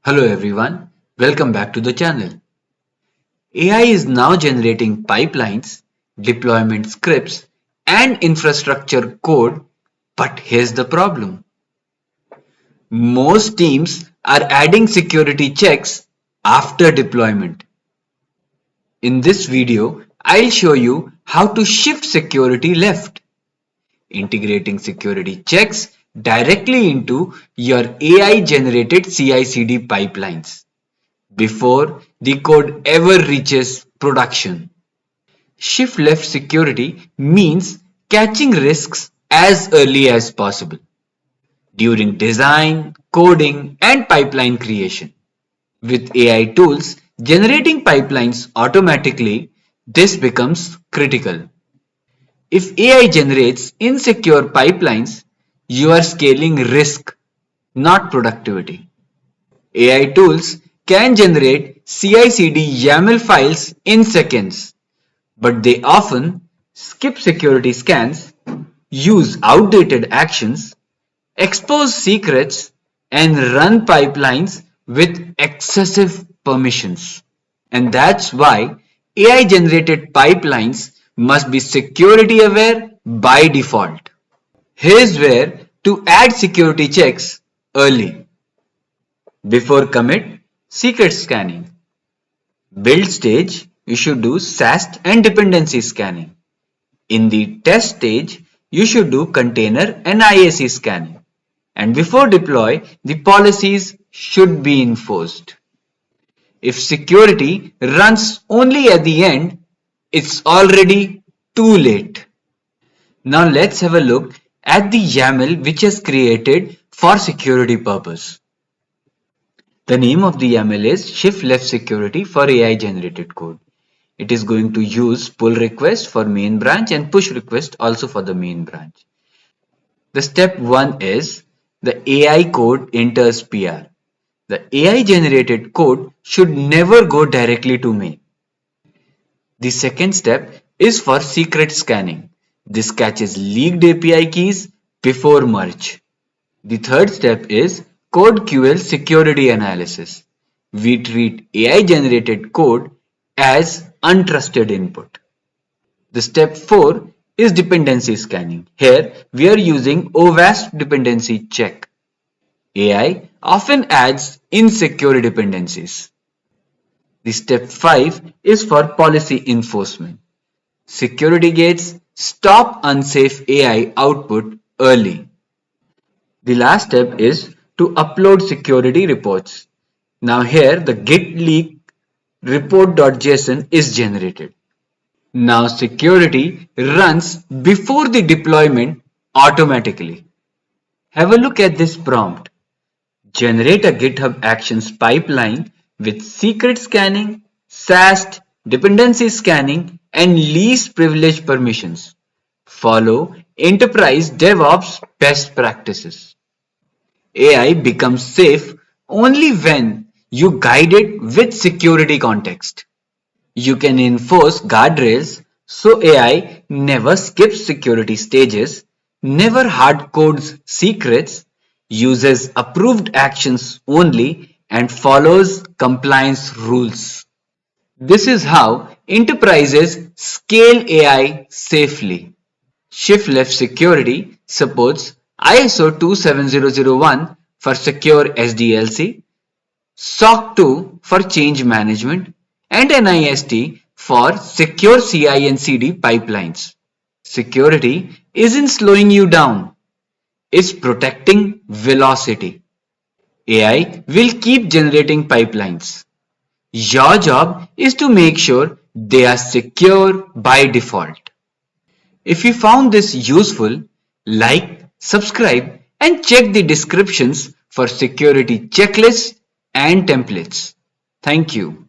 Hello everyone, welcome back to the channel. AI is now generating pipelines, deployment scripts, and infrastructure code, but here's the problem. Most teams are adding security checks after deployment. In this video, I'll show you how to shift security left, integrating security checks directly into your AI-generated CI/CD pipelines before the code ever reaches production. Shift left security means catching risks as early as possible during design, coding, and pipeline creation. With AI tools generating pipelines automatically, this becomes critical. If AI generates insecure pipelines, you are scaling risk, not productivity. AI tools can generate CI/CD YAML files in seconds, but they often skip security scans, use outdated actions, expose secrets, and run pipelines with excessive permissions. And that's why AI generated pipelines must be security aware by default. Here's where to add security checks early. Before commit, secret scanning. Build stage, you should do SAST and dependency scanning. In the test stage, you should do container and IAC scanning. And before deploy, the policies should be enforced. If security runs only at the end, it's already too late. Now let's have a look at the YAML which is created for security purpose. The name of the YAML is shift left security for AI generated code. It is going to use pull request for main branch and push request also for the main branch. The step 1 is the AI code enters PR. The AI generated code should never go directly to main. The second step is for secret scanning. This catches leaked API keys before merge. The third step is code QL security analysis. We treat AI generated code as untrusted input. The step 4 is dependency scanning. Here we are using OWASP dependency check. AI often adds insecure dependencies. The step 5 is for policy enforcement. Security gates stop unsafe AI output early. The last step is to upload security reports. Now here the git leak report.json is generated. Now security runs before the deployment automatically. Have a look at this prompt. Generate a GitHub Actions pipeline with secret scanning, SAST, dependency scanning, and least privilege permissions. Follow enterprise DevOps best practices. AI becomes safe only when you guide it with security context. You can enforce guardrails so AI never skips security stages, never hard codes secrets, uses approved actions only, and follows compliance rules. This is how enterprises scale AI safely. Shift left security supports ISO 27001 for secure SDLC, SOC 2 for change management, and NIST for secure CI and CD pipelines. Security isn't slowing you down, it's protecting velocity. AI will keep generating pipelines. Your job is to make sure they are secure by default. If you found this useful, like, subscribe, and check the descriptions for security checklists and templates. Thank you.